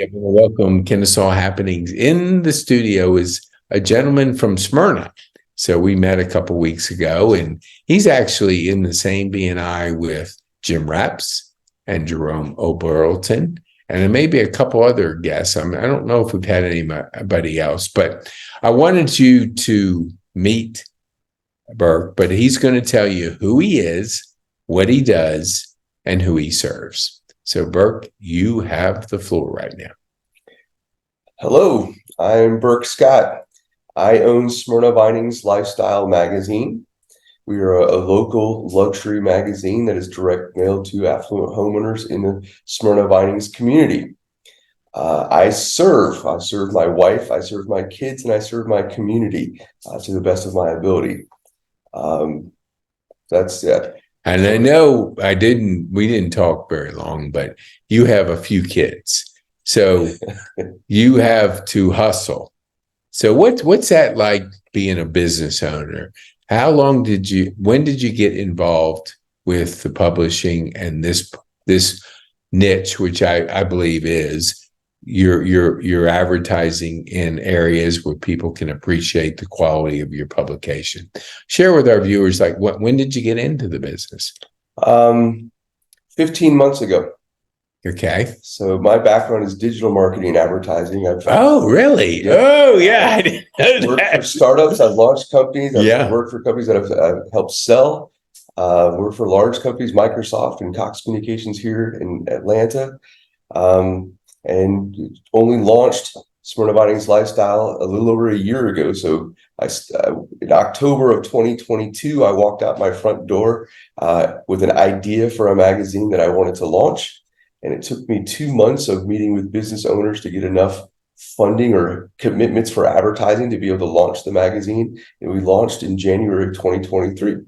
I'm going to welcome Kennesaw Happenings. In the studio is a gentleman from Smyrna. So we met a couple weeks ago, and he's actually in the same BNI with Jim Raps and Jerome O'Burleton, and there may be a couple other guests. I don't know if we've had anybody else, but I wanted you to meet Burke, but he's going to tell you who he is, what he does, and who he serves. So, Burke, you have the floor right now. Hello, I'm Burke Scott. I own Smyrna Vining's Lifestyle magazine. We are a local luxury magazine that is direct mailed to affluent homeowners in the Smyrna Vining's community. I serve my wife, I serve my kids, and I serve my community to the best of my ability. That's it. And I know we didn't talk very long, but you have a few kids. So you have to hustle. So what's that like being a business owner? When did you get involved with the publishing and this niche, which I believe is you're advertising in areas where people can appreciate the quality of your publication? Share with our viewers, when did you get into the business? 15 months ago. Okay. So my background is digital marketing and advertising. Oh, really? Yeah. Oh, yeah. I didn't know worked that. for startups. I've launched companies. Yeah. I've worked for companies that I've helped sell. Worked for large companies, Microsoft and Cox Communications here in Atlanta. And only launched Smyrna Vining's Lifestyle a little over a year ago. So in October of 2022, I walked out my front door with an idea for a magazine that I wanted to launch. And it took me 2 months of meeting with business owners to get enough funding or commitments for advertising to be able to launch the magazine. And we launched in January of 2023. And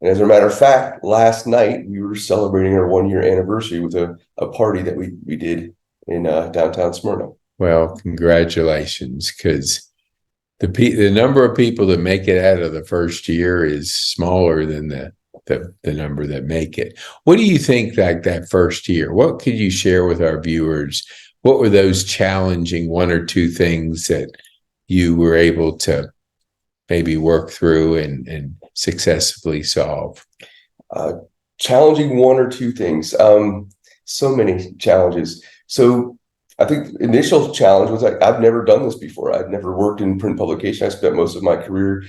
as a matter of fact, last night we were celebrating our 1-year anniversary with a party that we did in downtown Smyrna. Well, congratulations, because the number of people that make it out of the first year is smaller than the number that make it. What do you think, that first year? What could you share with our viewers? What were those challenging 1 or 2 things that you were able to maybe work through and successfully solve? Challenging 1 or 2 things. So many challenges. So I think the initial challenge was I've never done this before. I've never worked in print publication. I spent most of my career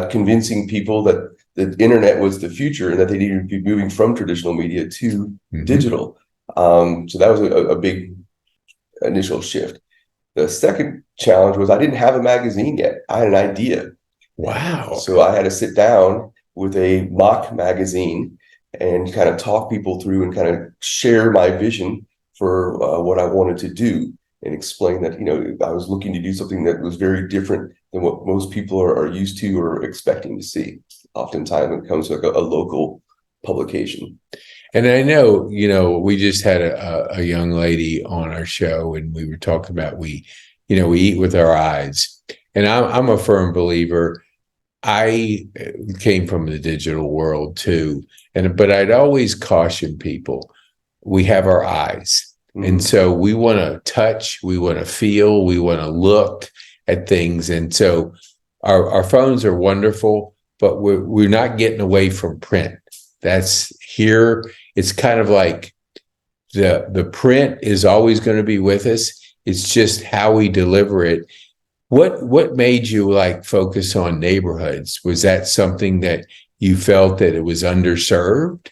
convincing people that the internet was the future and that they needed to be moving from traditional media to digital. So that was a big initial shift. The second challenge was I didn't have a magazine yet. I had an idea. Wow. So I had to sit down with a mock magazine and kind of talk people through and kind of share my vision for what I wanted to do and explain that, I was looking to do something that was very different than what most people are used to or expecting to see. Oftentimes when it comes to a local publication. And I know, we just had a young lady on our show, and we were talking about we eat with our eyes. And I'm a firm believer. I came from the digital world too, but I'd always caution people, we have our eyes. Mm-hmm. And so we want to touch, we want to feel, we want to look at things. And so our phones are wonderful, but we're not getting away from print. That's here. It's kind of like the print is always going to be with us. It's just how we deliver it. What made you focus on neighborhoods? Was that something that you felt that it was underserved?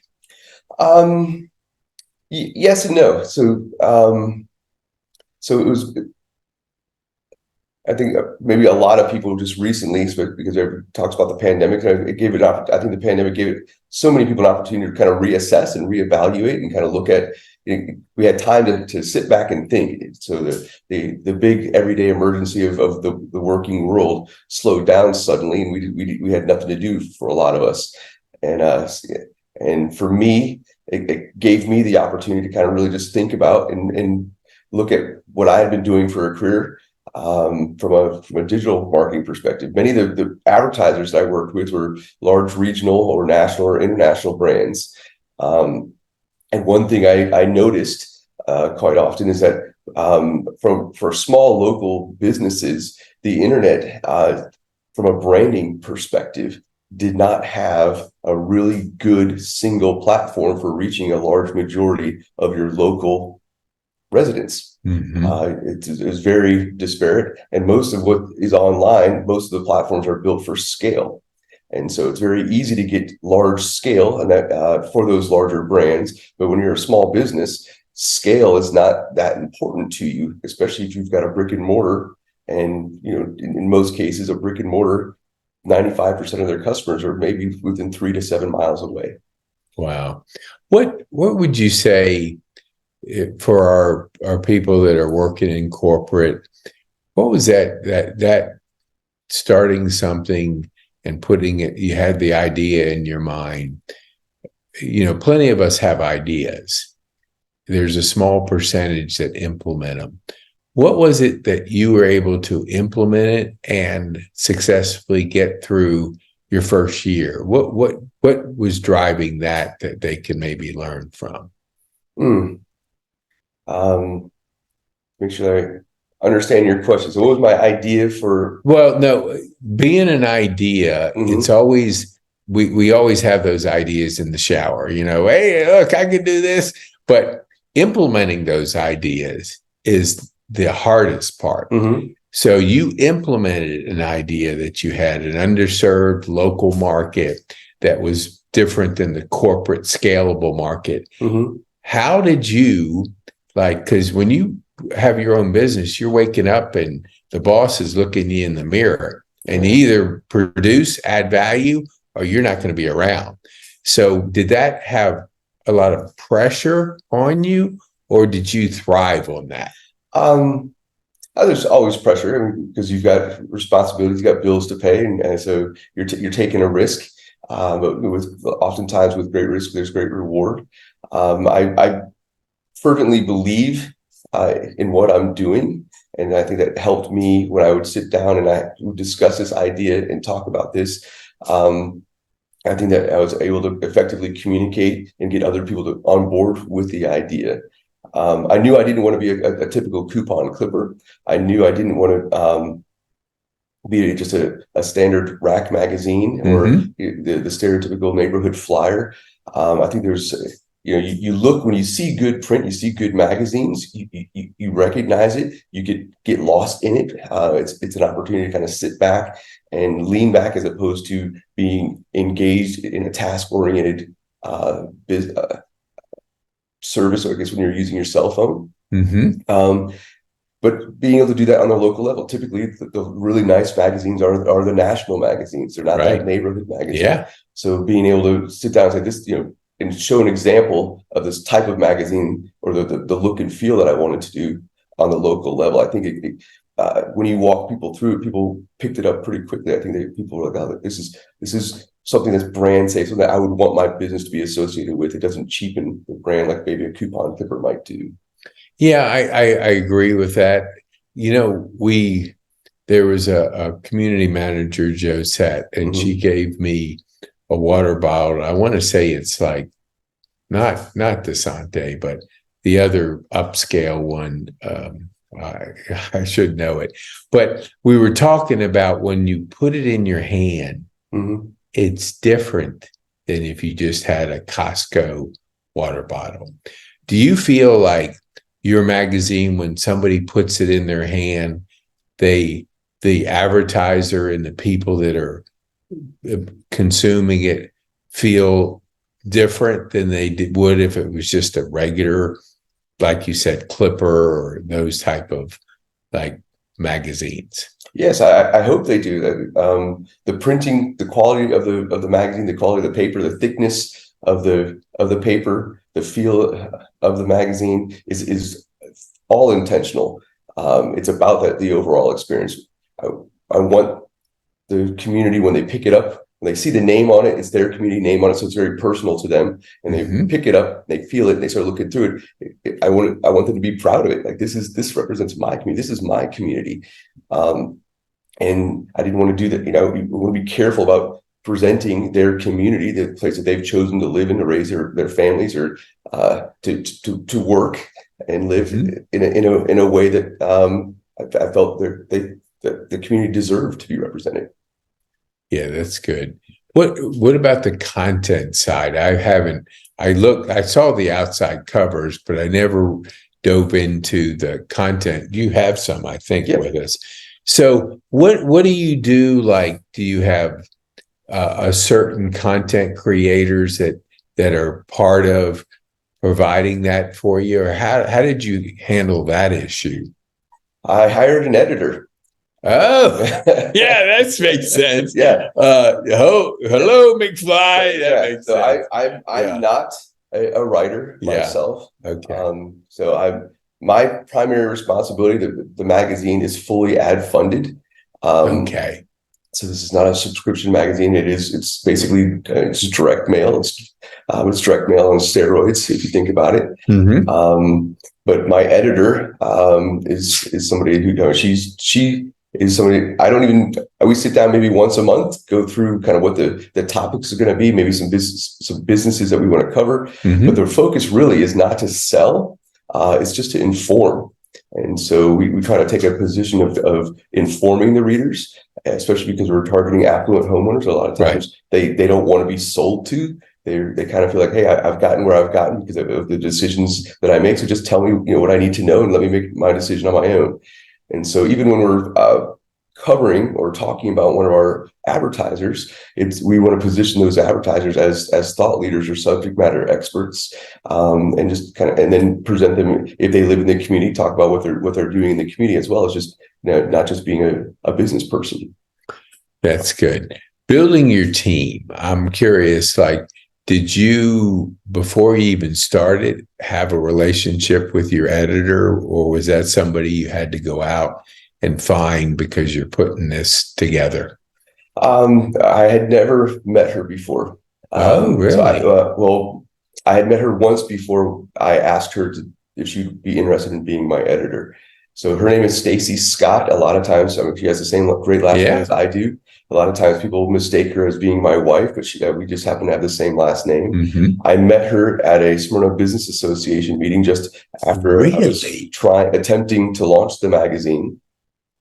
Yes and no. So it was. I think maybe a lot of people just recently, because everybody talks about the pandemic, I think the pandemic gave so many people an opportunity to kind of reassess and reevaluate and kind of look at. We had time to sit back and think. So the big everyday emergency of the working world slowed down suddenly, and we had nothing to do for a lot of us. And for me, it gave me the opportunity to kind of really just think about and look at what I had been doing for a career. From a digital marketing perspective, many of the advertisers that I worked with were large regional or national or international brands. And one thing I noticed quite often is that for small local businesses, the internet, from a branding perspective, did not have a really good single platform for reaching a large majority of your local residents. It's very disparate, and most of what is online, most of the platforms are built for scale. And so it's very easy to get large scale and that for those larger brands. But when you're a small business, scale is not that important to you, especially if you've got a brick and mortar. And in most cases, a brick and mortar, 95% of their customers are maybe within 3 to 7 miles away. Wow. What would you say for our people that are working in corporate? What was that starting something and putting it, you had the idea in your mind? Plenty of us have ideas. There's a small percentage that implement them. What was it that you were able to implement it and successfully get through your first year? What was driving that they can maybe learn from? Make sure I understand your question. So what was my idea for? Well, no, being an idea, it's always, we always have those ideas in the shower, hey, look, I can do this. But implementing those ideas is the hardest part. So you implemented an idea that you had an underserved local market that was different than the corporate scalable market. How did you, because when you have your own business, you're waking up and the boss is looking you in the mirror, and either produce, add value, or you're not going to be around. So did that have a lot of pressure on you, or did you thrive on that? There's always pressure, because you've got responsibilities, you've got bills to pay, and so you're taking a risk. But oftentimes with great risk, there's great reward. I fervently believe in what I'm doing, and I think that helped me when I would sit down and I would discuss this idea and talk about this. I think that I was able to effectively communicate and get other people on board with the idea. I knew I didn't want to be a typical coupon clipper. I knew I didn't want to be just a standard rack magazine or the stereotypical neighborhood flyer. I think there's, you look, when you see good print, you see good magazines, you recognize it, you get lost in it. It's an opportunity to kind of sit back and lean back, as opposed to being engaged in a task-oriented service, or I guess when you're using your cell phone. But being able to do that on the local level, typically the really nice magazines are the national magazines. They're not that neighborhood magazine. So being able to sit down and say this, and show an example of this type of magazine, or the look and feel that I wanted to do on the local level. I think when you walk people through it, people picked it up pretty quickly. I think people were like, oh, this is something that's brand safe, something that I would want my business to be associated with. It doesn't cheapen the brand like maybe a coupon clipper might do. Yeah, I agree with that. There was a community manager, Josette, and she gave me a water bottle. I want to say it's like not Desante, but the other upscale one. I should know it. But we were talking about when you put it in your hand, it's different than if you just had a Costco water bottle. Do you feel like your magazine, when somebody puts it in their hand, the advertiser and the people that are consuming it feel different than they would if it was just a regular, like you said, clipper or those type of magazines? Yes, I hope they do. The printing, the quality of the magazine, the quality of the paper, the thickness of the paper, the feel of the magazine is all intentional. It's about the overall experience. I want the community, when they pick it up, when they see the name on it, it's their community name on it, so it's very personal to them. And they pick it up, they feel it, and they start looking through it. I want them to be proud of it. Like, this represents my community. This is my community. And I didn't want to do that. We want to be careful about presenting their community, the place that they've chosen to live in, to raise their families, or to work and live in a way that I felt that the community deserved to be represented. Yeah, that's good. What about the content side? I saw the outside covers, but I never dove into the content. You have some, I think, with us. So what do you do? Like, do you have a certain content creators that are part of providing that for you, or how did you handle that issue? I hired an editor. Oh, yeah, that makes sense. Yeah. Hello, McFly. That makes sense. I'm not a writer myself. Okay. So my primary responsibility, the magazine is fully ad funded. Okay. So this is not a subscription magazine. It's basically it's direct mail. It's direct mail on steroids, if you think about it. Mm-hmm. But my editor is somebody who she is somebody we sit down maybe once a month, go through kind of what the topics are going to be, maybe some businesses that we want to cover. Mm-hmm. But the focus really is not to sell, it's just to inform. And so we try to take a position of informing the readers, especially because we're targeting affluent homeowners. A lot of times they don't want to be sold to. They kind of feel like, hey, I've gotten where I've gotten because of the decisions that I make. So just tell me, what I need to know and let me make my decision on my own. And so even when we're covering or talking about one of our advertisers, we want to position those advertisers as thought leaders or subject matter experts, and just kind of, and then present them, if they live in the community, talk about what they're doing in the community, as well as just not just being a business person. That's good. Building your team. I'm curious, like, did you, before you even started, have a relationship with your editor, or was that somebody you had to go out and find because you're putting this together? I had never met her before. Oh, really? So I had met her once before I asked her if she'd be interested in being my editor. So her name is Stacy Scott. A lot of times, she has the same great last name as I do. A lot of times people mistake her as being my wife, but we just happen to have the same last name. Mm-hmm. I met her at a Smyrna Business Association meeting just after I was attempting to launch the magazine.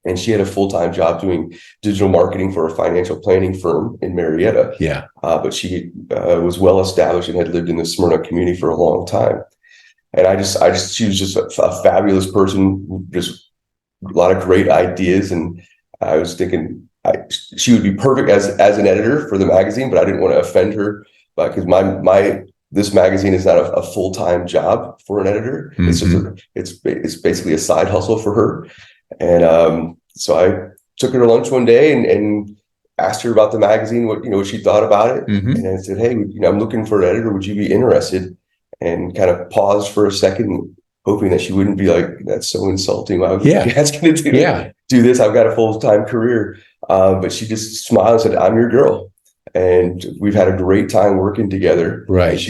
And she had a full-time job doing digital marketing for a financial planning firm in Marietta. Yeah. But she was well established and had lived in the Smyrna community for a long time. And she was just a fabulous person, just a lot of great ideas. And I was thinking she would be perfect as an editor for the magazine, but I didn't want to offend her because this magazine is not a full-time job for an editor. Mm-hmm. It's basically a side hustle for her. And so I took her to lunch one day and asked her about the magazine, what she thought about it. Mm-hmm. And I said, hey, I'm looking for an editor. Would you be interested? And kind of paused for a second, hoping that she wouldn't be like, that's so insulting. Why would you be asking to do this? I've got a full-time career. But she just smiled and said, I'm your girl. And we've had a great time working together. Right. And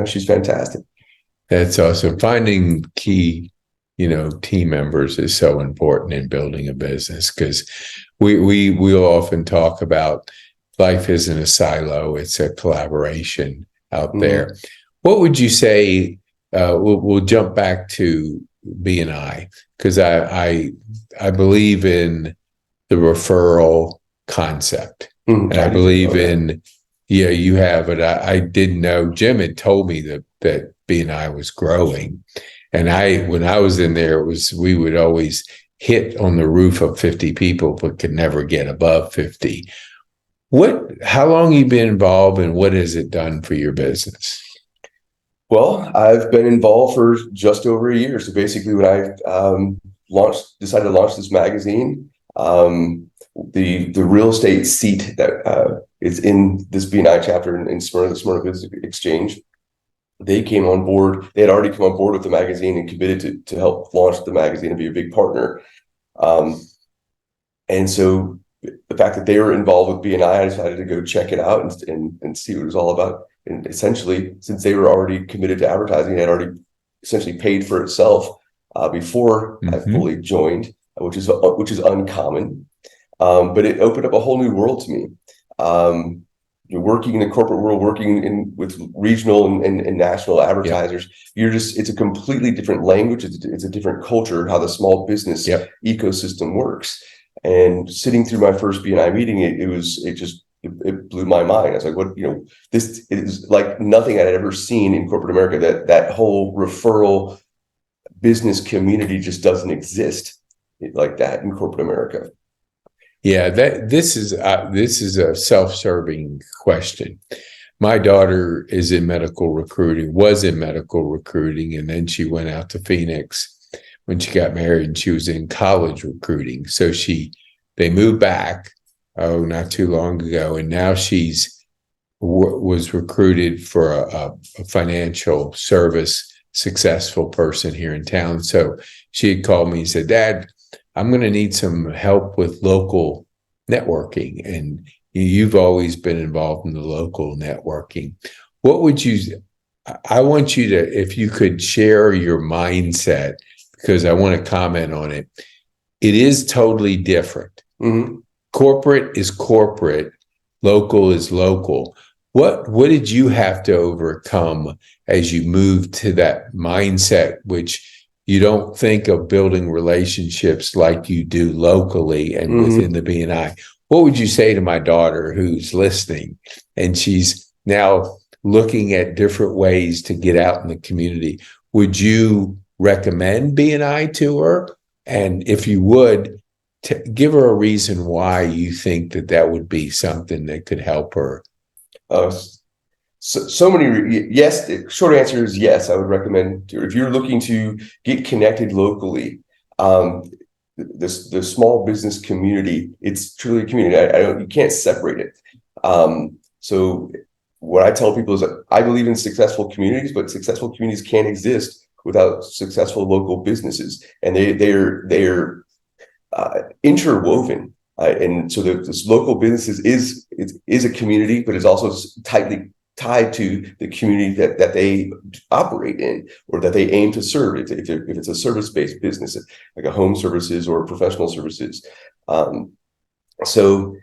she's fantastic. That's awesome. Finding key, team members is so important in building a business, because we'll often talk about life isn't a silo, it's a collaboration out there. What would you say? We'll jump back to B&I, because I believe in the referral concept, and I believe in you have it. I didn't know Jim had told me that B&I was growing, and when I was in there, we would always hit on the roof of 50 people, but could never get above 50. How long have you been involved, and what has it done for your business? Well, I've been involved for just over a year. So basically, when I decided to launch this magazine, the real estate seat that is in this B&I chapter in Smyrna, the Smyrna Business Exchange, they came on board. They had already come on board with the magazine and committed to help launch the magazine and be a big partner. And so the fact that they were involved with B&I decided to go check it out and see what it was all about. And essentially, since they were already committed to advertising, it had already essentially paid for itself before I fully joined, which is uncommon. But it opened up a whole new world to me. working in the corporate world, working with regional and national advertisers, it's a completely different language. It's a different culture, how the small business ecosystem works. And sitting through my first BNI meeting, it blew my mind. I was like, this is like nothing I'd ever seen in corporate America. That whole referral business community just doesn't exist like that in corporate America. Yeah, this is a self-serving question. My daughter was in medical recruiting, and then she went out to Phoenix when she got married, and she was in college recruiting. So they moved back, not too long ago, and now was recruited for a financial service successful person here in town. So she had called me and said, "Dad, I'm going to need some help with local networking. And you've always been involved in the local networking. I want you to, if you could share your mindset, because I want to comment on it. It is totally different. Mm-hmm. Corporate is corporate. Local is local. What did you have to overcome as you moved to that mindset, which you don't think of building relationships like you do locally and within the BNI? What would you say to my daughter who's listening and she's now looking at different ways to get out in the community? Would you recommend BNI to her? And if you would, give her a reason why you think that would be something that could help her. So many, yes. The short answer is yes. I would recommend, if you're looking to get connected locally, the small business community, it's truly a community. You can't separate it. So what I tell people is that I believe in successful communities, but successful communities can't exist without successful local businesses, and they are interwoven. And so this local businesses is a community, but is also tightly tied to the community that they operate in or that they aim to serve. If it's a service-based business, like a home services or professional services. So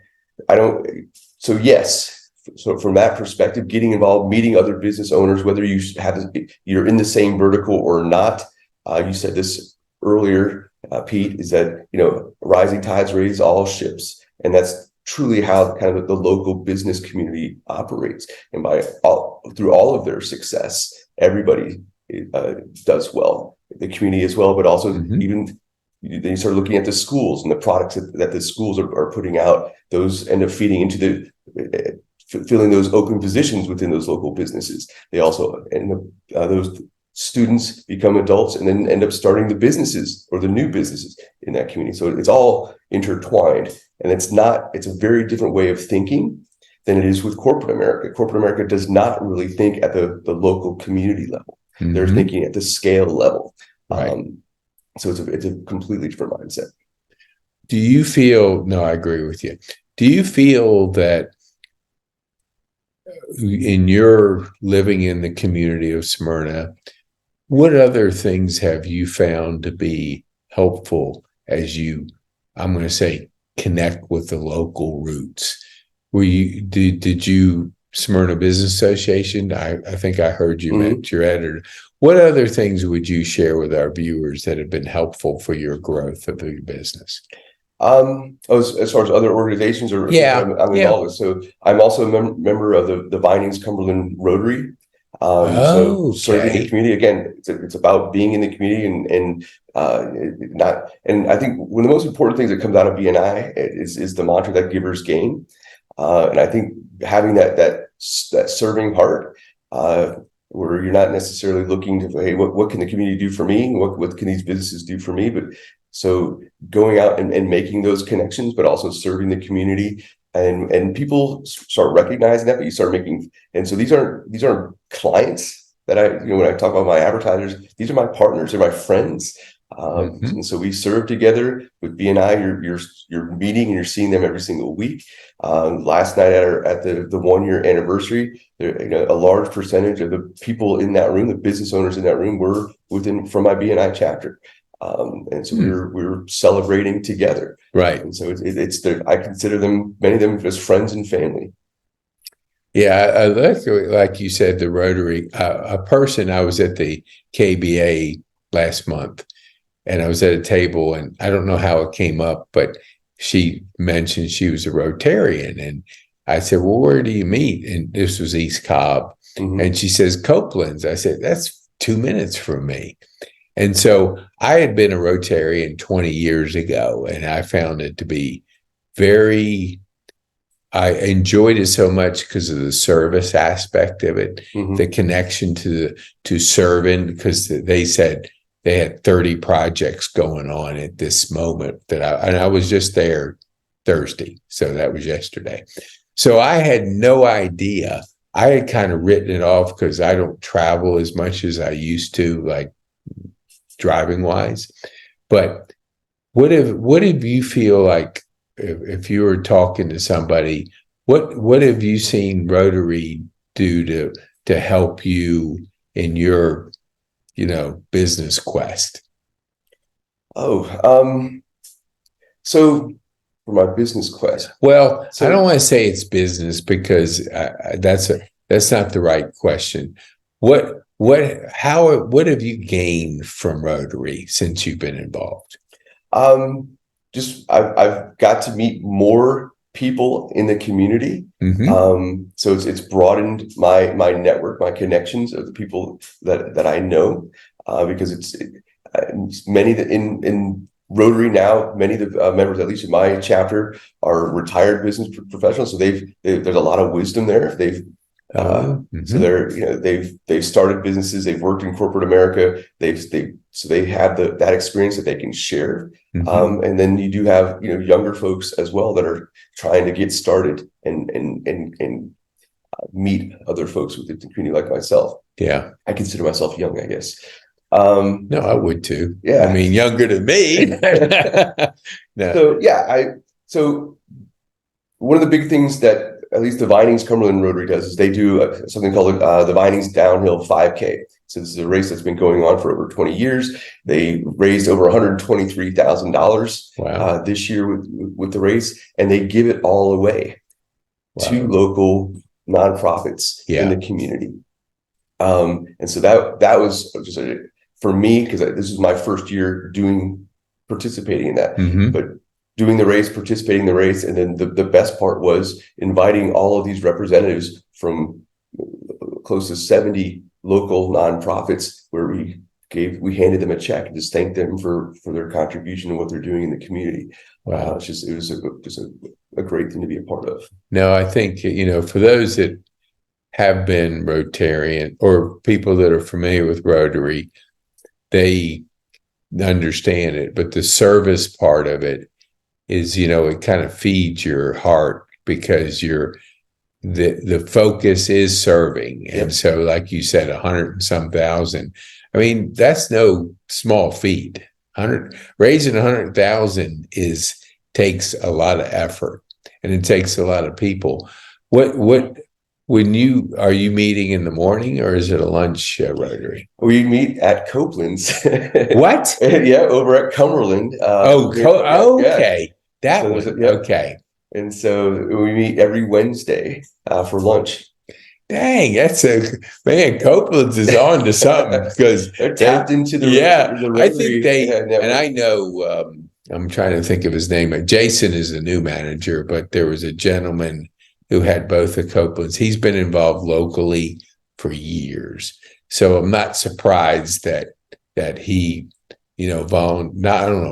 yes. So from that perspective, getting involved, meeting other business owners, whether you're in the same vertical or not. You said this earlier, Pete, is that, rising tides raise all ships. And that's truly how kind of the local business community operates. And through all of their success, everybody does well. The community as well, but also even then you start looking at the schools and the products that the schools are putting out. Those end up feeding into filling those open positions within those local businesses. They also end up, those students become adults and then end up starting the businesses or the new businesses in that community. So it's all intertwined, and it's a very different way of thinking than it is with corporate America. Corporate America does not really think at the local community level. They're thinking at the scale level. Right. So it's a completely different mindset. Do you feel, no, I agree with you. Do you feel that in your living in the community of Smyrna, what other things have you found to be helpful as you, I'm going to say, connect with the local roots? Did you Smyrna Business Association? I think I heard you met your editor. What other things would you share with our viewers that have been helpful for your growth of your business? As far as other organizations I'm involved with. So I'm also a member of the Vinings Cumberland Rotary. So serving the community, again, it's about being in the community and I think one of the most important things that comes out of BNI is the mantra that givers gain. And I think having that serving heart, where you're not necessarily looking to, hey, what can the community do for me? What can these businesses do for me? But so going out and making those connections, but also serving the community, and people start recognizing that, but you start making, and so these aren't clients that when I talk about my advertisers, these are my partners, they're my friends. And so we serve together with BNI. You're meeting and you're seeing them every single week. Last night at the 1-year anniversary, a large percentage of the people in that room, the business owners in that room, were from my BNI chapter. And so we were celebrating together. Right. And so I consider many of them as friends and family. Yeah, like you said, the Rotary. A person, I was at the KBA last month, and I was at a table, and I don't know how it came up, but she mentioned she was a Rotarian, and I said, "Well, where do you meet?" And this was East Cobb, and she says Copeland's. I said, "That's 2 minutes from me." And so I had been a Rotarian 20 years ago, and I found it to be very. I enjoyed it so much because of the service aspect of it, the connection to serving, because they said they had 30 projects going on at this moment and I was just there Thursday. So that was yesterday. So I had no idea. I had kind of written it off because I don't travel as much as I used to, like driving wise. But what if you feel like, if you were talking to somebody, what have you seen Rotary do to help you in your, business quest? So for my business quest. Well, I don't want to say it's business because that's not the right question. What have you gained from Rotary since you've been involved? I've got to meet more people in the community. So it's broadened my network, my connections of the people that I know, because it's many that in Rotary now, many of the members, at least in my chapter, are retired business professionals. So there's a lot of wisdom there. So they've started businesses, they've worked in corporate America, so they have that experience that they can share. And then you do have younger folks as well that are trying to get started and meet other folks within the community like myself. Yeah, I consider myself young, I guess. No, I would too. Yeah, I mean, younger than me. No. So one of the big things that at least the Vinings Cumberland Rotary does is they do something called the Vinings Downhill 5K. So this is a race that's been going on for over 20 years. They raised over $123,000 this year with the race, and they give it all away to local nonprofits in the community. And so that was just for me, because this is my first year participating in that. But doing the race, participating in the race, and then the best part was inviting all of these representatives from close to 70 local nonprofits, where we handed them a check and just thanked them for their contribution and what they're doing in the community. Wow, it was a great thing to be a part of. No, I think for those that have been Rotarian or people that are familiar with Rotary, they understand it, but the service part of it is, it kind of feeds your heart, because the focus is serving. And so, like you said, 100 and some thousand. I mean, that's no small feat. Raising 100,000 takes a lot of effort, and it takes a lot of people. Are you meeting in the morning, or is it a lunch Rotary? We meet at Copeland's. What? Yeah, over at Cumberland. Okay. That was okay. And so we meet every Wednesday for lunch. Dang, Copeland's is on to something, because they're tapped into the Rotary. I think and I know, I'm trying to think of his name. Jason is the new manager, but there was a gentleman who had both the Copelands. He's been involved locally for years. So I'm not surprised that he,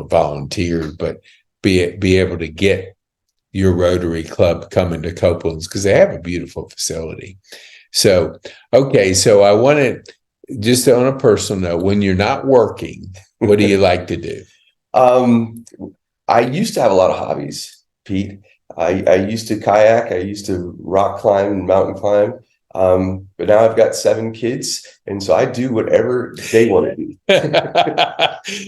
volunteered, but be able to get your Rotary Club coming to Copeland's, because they have a beautiful facility. So, okay. So I wanted, just on a personal note, when you're not working, what do you like to do? I used to have a lot of hobbies, Pete. I used to kayak, I used to rock climb and mountain climb. But now I've got 7 kids, and so I do whatever they want to do.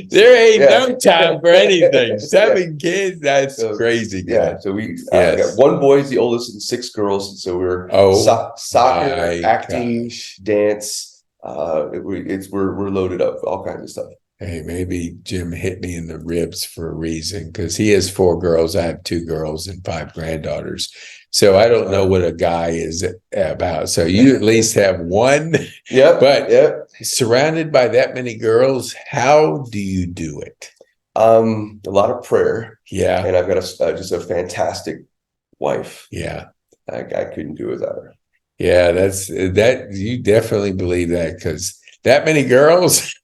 There ain't no time for anything. 7 kids, that's crazy. Yeah, so we got 1 boy is the oldest and 6 girls, and so we're soccer, acting, dance. We're loaded up, all kinds of stuff. Hey, maybe Jim hit me in the ribs for a reason because he has 4 girls. I have 2 girls and 5 granddaughters. So I don't know what a guy is about. So you at least have one. Yep. But yep. surrounded by that many girls, how do you do it? A lot of prayer. Yeah. And I've got just a fantastic wife. Yeah. I couldn't do it without her. Yeah, that's that. You definitely believe that because that many girls.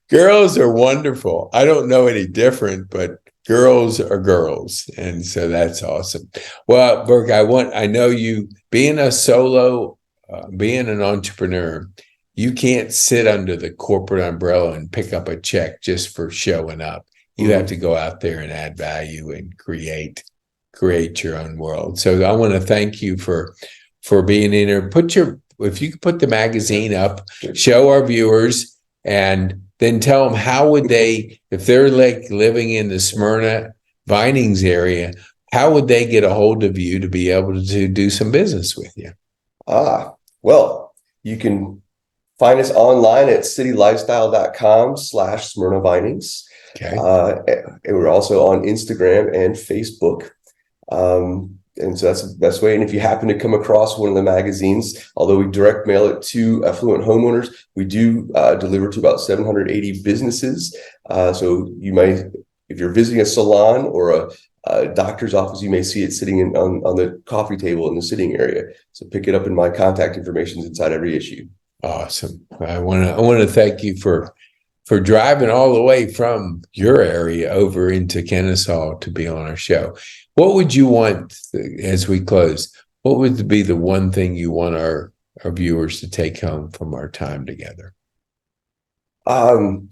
Girls are wonderful. I don't know any different, but girls are girls. And so that's awesome. Well, Burke, I know you being a solo, being an entrepreneur, you can't sit under the corporate umbrella and pick up a check just for showing up. You have to go out there and add value and create your own world. So I want to thank you for being in here. If you could put the magazine up, show our viewers, and then tell them how would they, if they're like living in the Smyrna Vinings area, how would they get a hold of you to be able to do some business with you? Well, you can find us online at citylifestyle.com/Smyrna Vinings. Okay. And we're also on Instagram and Facebook. And so that's the best way. And if you happen to come across one of the magazines, although we direct mail it to affluent homeowners, we do deliver to about 780 businesses. So you might, if you're visiting a salon or a doctor's office, you may see it sitting on the coffee table in the sitting area. So pick it up, and my contact information is inside every issue. Awesome. I want to thank you for driving all the way from your area over into Kennesaw to be on our show. What would you want as we close? What would be the one thing you want our viewers to take home from our time together? I'll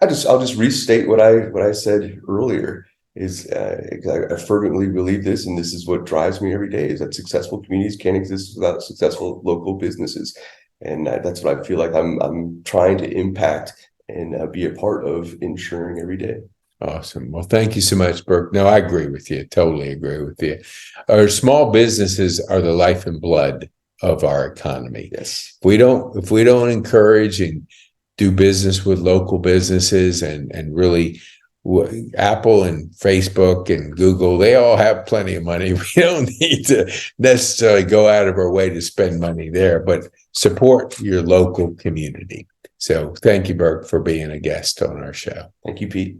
just restate what I said earlier. I fervently believe this, and this is what drives me every day: is that successful communities can't exist without successful local businesses, and that's what I feel like I'm trying to impact and be a part of ensuring every day. Awesome. Well, thank you so much, Burke. No, I agree with you. Totally agree with you. Our small businesses are the life and blood of our economy. Yes. If we don't encourage and do business with local businesses and really Apple and Facebook and Google, they all have plenty of money. We don't need to necessarily go out of our way to spend money there, but support your local community. So thank you, Burke, for being a guest on our show. Thank you, Pete.